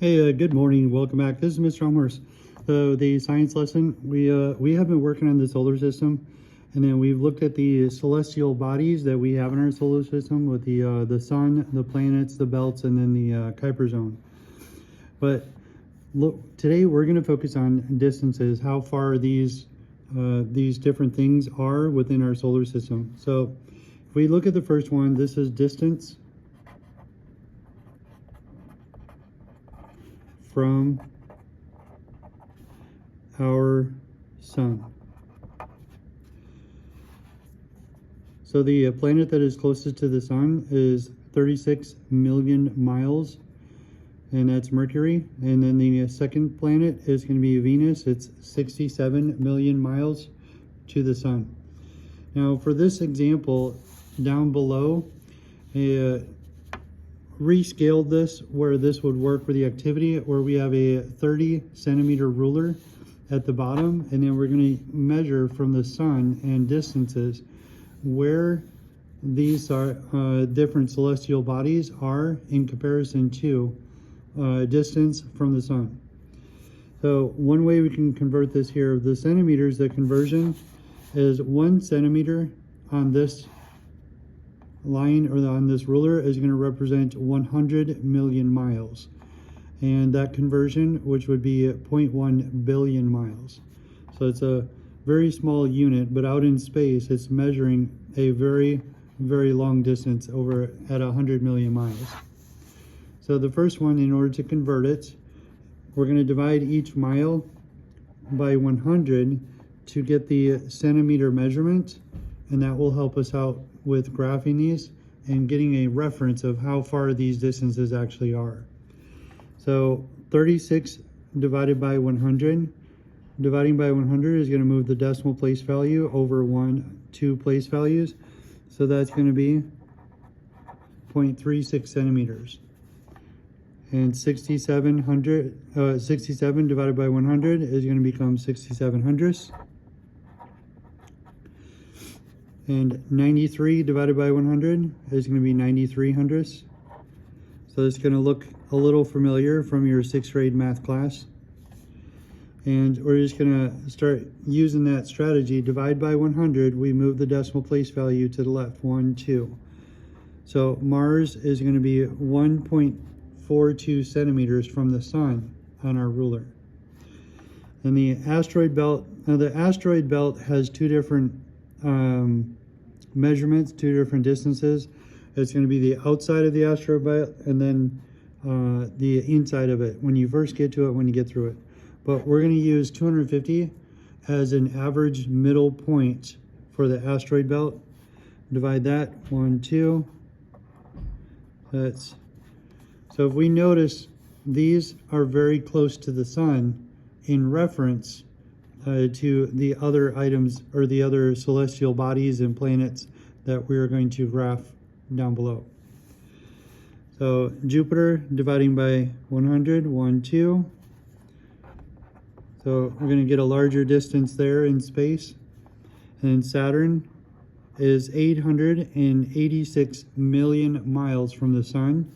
Hey, good morning. Welcome back. This is Mr. Elmhorst. So the science lesson, we have been working on the solar system, and then we've looked at the celestial bodies that we have in our solar system with the sun, the planets, the belts, and then the Kuiper zone. But look, today we're going to focus on distances, how far these different things are within our solar system. So if we look at the first one, this is distance from our sun. So the planet that is closest to the sun is 36 million miles, and that's Mercury. And then the second planet is going to be Venus. It's 67 million miles to the sun. Now for this example down below, rescaled this where this would work for the activity, where we have a 30 centimeter ruler at the bottom, and then we're going to measure from the sun and distances where these are different celestial bodies are in comparison to distance from the sun. So one way we can convert this here, the centimeters, the conversion is 1 centimeter on this line or on this ruler is going to represent 100 million miles, and that conversion, which would be 0.1 billion miles. So it's a very small unit, but out in space it's measuring a very long distance over at 100 million miles. So the first one, in order to convert it, we're going to divide each mile by 100 to get the centimeter measurement, and that will help us out with graphing these and getting a reference of how far these distances actually are. So 36 divided by 100, dividing by 100 is going to move the decimal place value over 2 place values. So that's going to be 0.36 centimeters. And 67 divided by 100 is going to become 67 hundredths. And 93 divided by 100 is going to be 93 hundredths. So it's going to look a little familiar from your 6th grade math class. And we're just going to start using that strategy. Divide by 100, we move the decimal place value to the left, 1, 2. So Mars is going to be 1.42 centimeters from the sun on our ruler. And the asteroid belt, now the asteroid belt has two different measurements, 2 different distances. It's going to be the outside of the asteroid belt and then the inside of it when you first get to it, when you get through it. But we're going to use 250 as an average middle point for the asteroid belt. Divide that, 1, 2. That's, so if we notice, these are very close to the sun in reference to the other items or the other celestial bodies and planets that we are going to graph down below. So Jupiter, dividing by 100, 1, 2. So we're going to get a larger distance there in space. And Saturn is 886 million miles from the sun,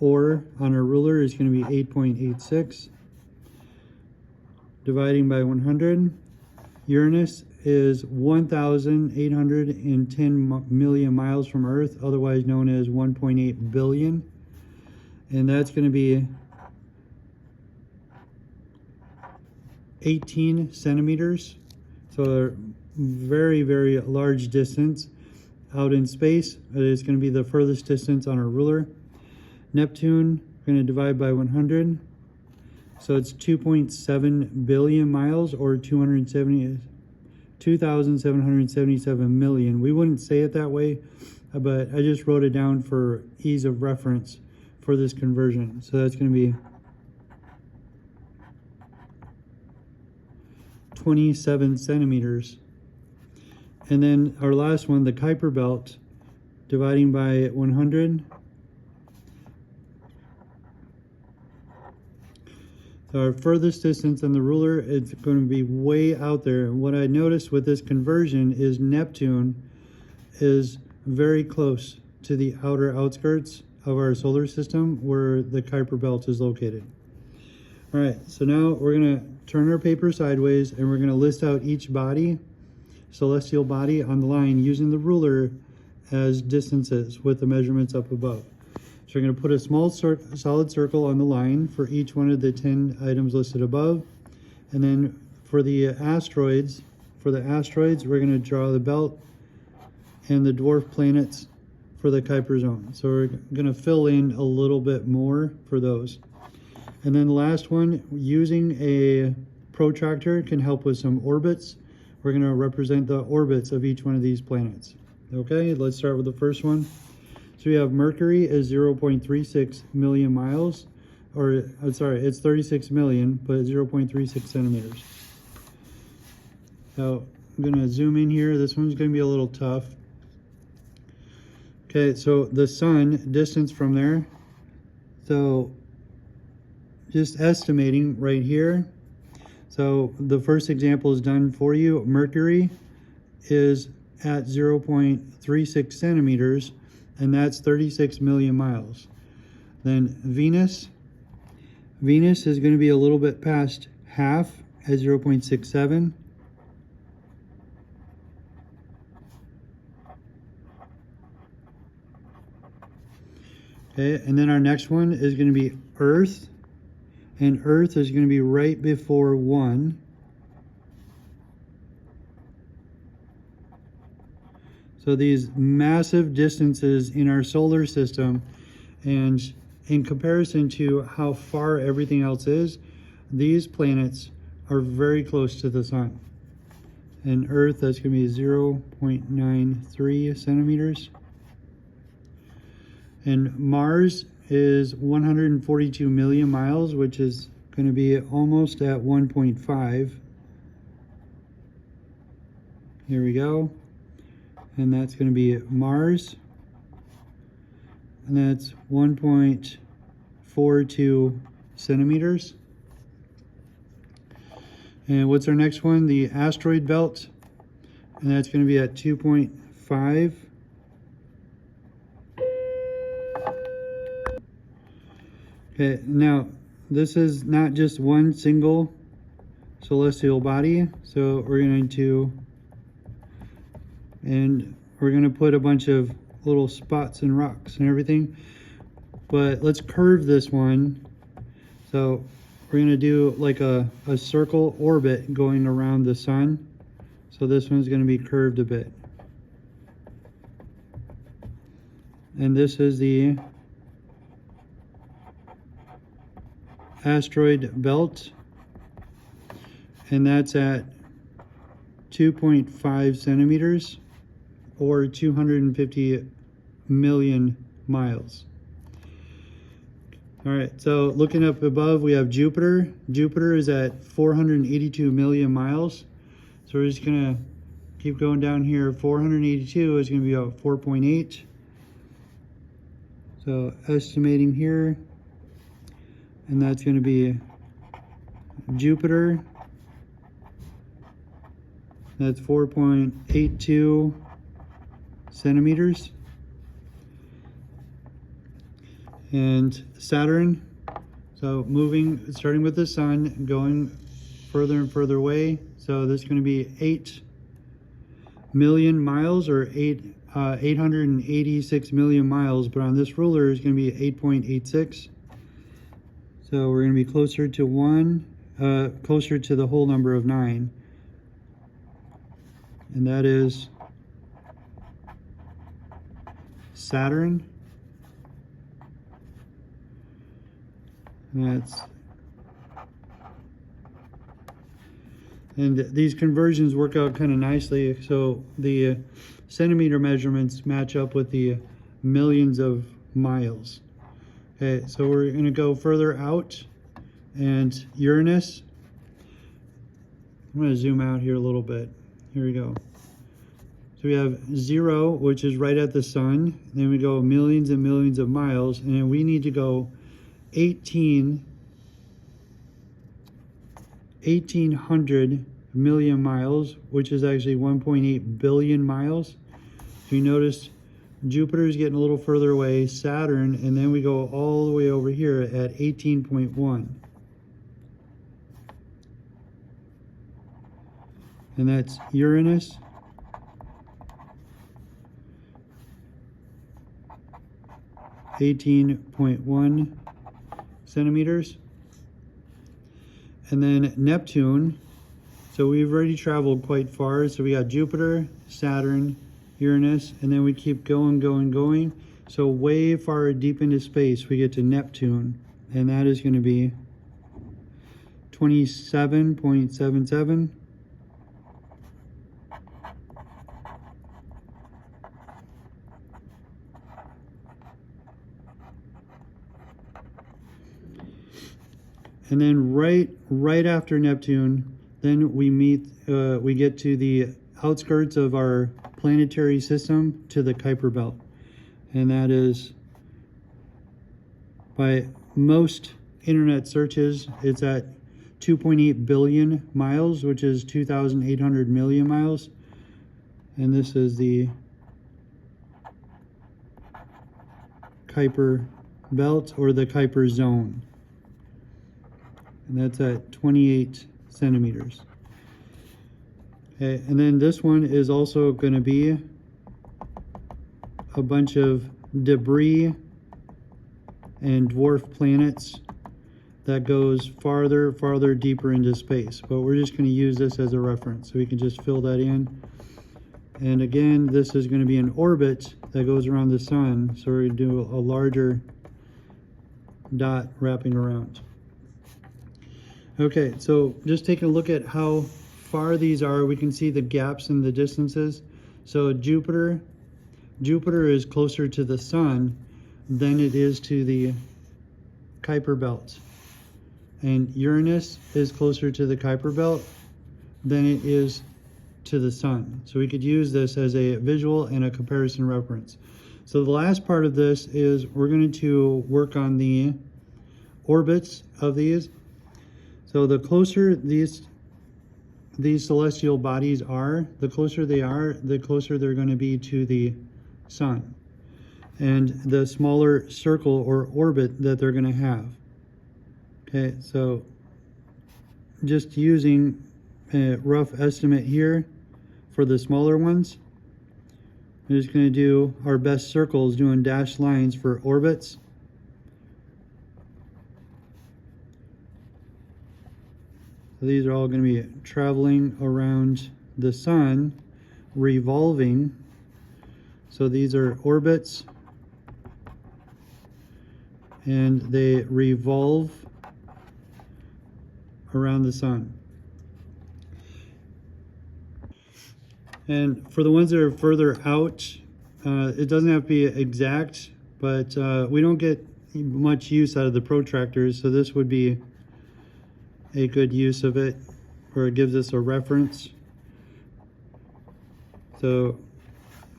or on our ruler is going to be 8.86. Dividing by 100, Uranus is 1,810 million miles from Earth, otherwise known as 1.8 billion. And that's going to be 18 centimeters. So a very large distance out in space. It is going to be the furthest distance on our ruler. Neptune, we're going to divide by 100. So it's 2.7 billion miles, or 2,777 million. We wouldn't say it that way, but I just wrote it down for ease of reference for this conversion. So that's going to be 27 centimeters. And then our last one, the Kuiper belt, dividing by 100. So our furthest distance on the ruler, it's going to be way out there. And what I noticed with this conversion is Neptune is very close to the outer outskirts of our solar system where the Kuiper belt is located. All right, so now we're gonna turn our paper sideways and we're gonna list out each body, celestial body, on the line using the ruler as distances with the measurements up above. So we're going to put a small solid circle on the line for each one of the 10 items listed above. And then for the asteroids, we're going to draw the belt and the dwarf planets for the Kuiper zone. So we're going to fill in a little bit more for those. And then the last one, using a protractor can help with some orbits. We're going to represent the orbits of each one of these planets. Okay, let's start with the first one. So we have Mercury is 0.36 million miles, or I'm sorry, it's 36 million, but 0.36 centimeters. So I'm going to zoom in here. This one's going to be a little tough. Okay, so the sun, distance from there. So just estimating right here. So the first example is done for you. Mercury is at 0.36 centimeters, and that's 36 million miles. Then Venus is going to be a little bit past half at 0.67. Okay, and then our next one is going to be Earth, and Earth is going to be right before 1. So these massive distances in our solar system, and in comparison to how far everything else is, these planets are very close to the sun. And Earth, that's going to be 0.93 centimeters. And Mars is 142 million miles, which is going to be almost at 1.5. Here we go. And that's going to be Mars, and that's 1.42 centimeters. And what's our next one? The asteroid belt, and that's going to be at 2.5. Okay, now this is not just one single celestial body, so we're going to put a bunch of little spots and rocks and everything, but let's curve this one. So we're going to do like a circle orbit going around the sun. So this one's going to be curved a bit. And this is the asteroid belt, and that's at 2.5 centimeters or 250 million miles. All right, so looking up above, we have Jupiter. Jupiter is at 482 million miles. So we're just gonna keep going down here. 482 is gonna be about 4.8. So estimating here, and that's gonna be Jupiter. That's 4.82 centimeters. And Saturn, so starting with the sun, going further and further away. So this is going to be 8 million miles, or 886 million miles, but on this ruler is going to be 8.86. So we're going to be closer to closer to the whole number of 9. And that is Saturn. And these conversions work out kind of nicely. So the centimeter measurements match up with the millions of miles. Okay, so we're going to go further out, and Uranus. I'm going to zoom out here a little bit. Here we go. So we have 0, which is right at the sun. Then we go millions and millions of miles, and then we need to go 1,800 million miles, which is actually 1.8 billion miles. So you notice Jupiter's getting a little further away, Saturn, and then we go all the way over here at 18.1. And that's Uranus. (18.1 centimeters). And then Neptune. So we've already traveled quite far. So we got Jupiter, Saturn, Uranus, and then we keep going. So way far deep into space, we get to Neptune, and that is going to be 27.77. And then right after Neptune, then we get to the outskirts of our planetary system, to the Kuiper Belt. And that is, by most internet searches, it's at 2.8 billion miles, which is 2,800 million miles. And this is the Kuiper Belt, or the Kuiper Zone. And that's at 28 centimeters. Okay, and then this one is also going to be a bunch of debris and dwarf planets that goes farther deeper into space. But we're just going to use this as a reference, so we can just fill that in. And again, this is going to be an orbit that goes around the sun, so we're going to do a larger dot wrapping around. Okay, so just taking a look at how far these are, we can see the gaps in the distances. So Jupiter is closer to the sun than it is to the Kuiper Belt. And Uranus is closer to the Kuiper Belt than it is to the sun. So we could use this as a visual and a comparison reference. So the last part of this is we're going to work on the orbits of these. So the closer these celestial bodies are, the closer they are, the closer they're going to be to the sun, and the smaller circle or orbit that they're going to have. Okay, so just using a rough estimate here for the smaller ones, I'm just going to do our best circles, doing dashed lines for orbits. So these are all going to be traveling around the sun, revolving. So these are orbits, and they revolve around the sun. And for the ones that are further out, it doesn't have to be exact, but we don't get much use out of the protractors, so this would be a good use of it, or it gives us a reference. So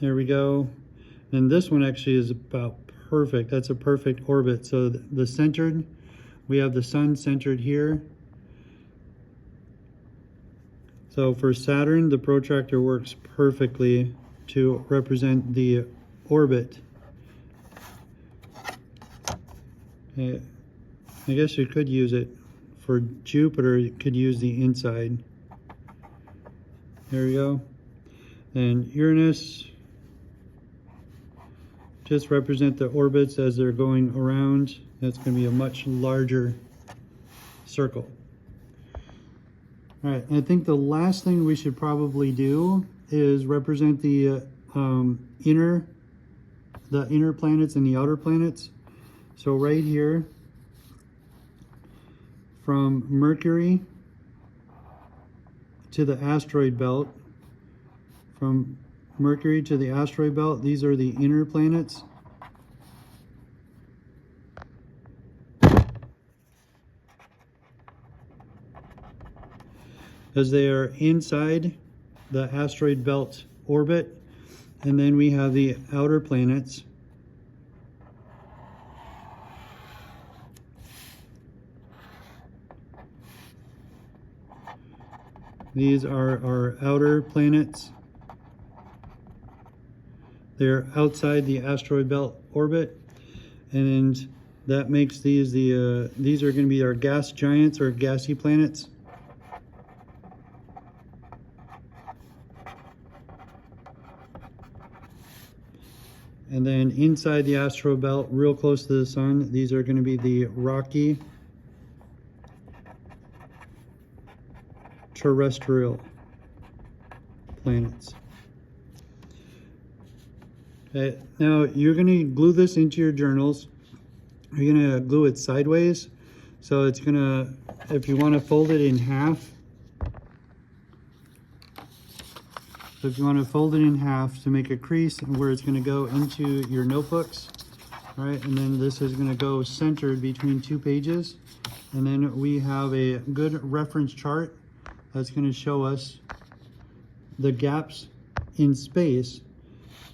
there we go. And this one actually is about perfect. That's a perfect orbit. So the centered, we have the sun centered here. So for Saturn, the protractor works perfectly to represent the orbit. I guess you could use it for Jupiter. You could use the inside. There we go. And Uranus, just represent the orbits as they're going around. That's going to be a much larger circle. All right, I think the last thing we should probably do is represent the inner planets and the outer planets. So right here, from Mercury to the asteroid belt, from Mercury to the asteroid belt, these are the inner planets. As they are inside the asteroid belt orbit. And then we have the outer planets. These are our outer planets. They're outside the asteroid belt orbit, and that makes these these are going to be our gas giants or gassy planets. And then inside the asteroid belt, real close to the sun, these are going to be the rocky terrestrial planets. Okay, now you're going to glue this into your journals. You're going to glue it sideways. So it's going to, if you want to fold it in half, so if you want to fold it in half to make a crease where it's going to go into your notebooks, right? And then this is going to go centered between two pages. And then we have a good reference chart that's going to show us the gaps in space.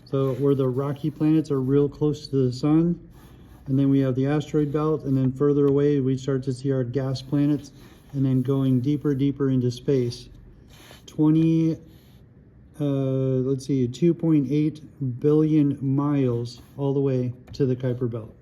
So where the rocky planets are real close to the sun, and then we have the asteroid belt, and then further away we start to see our gas planets, and then going deeper into space. 2.8 billion miles all the way to the Kuiper belt.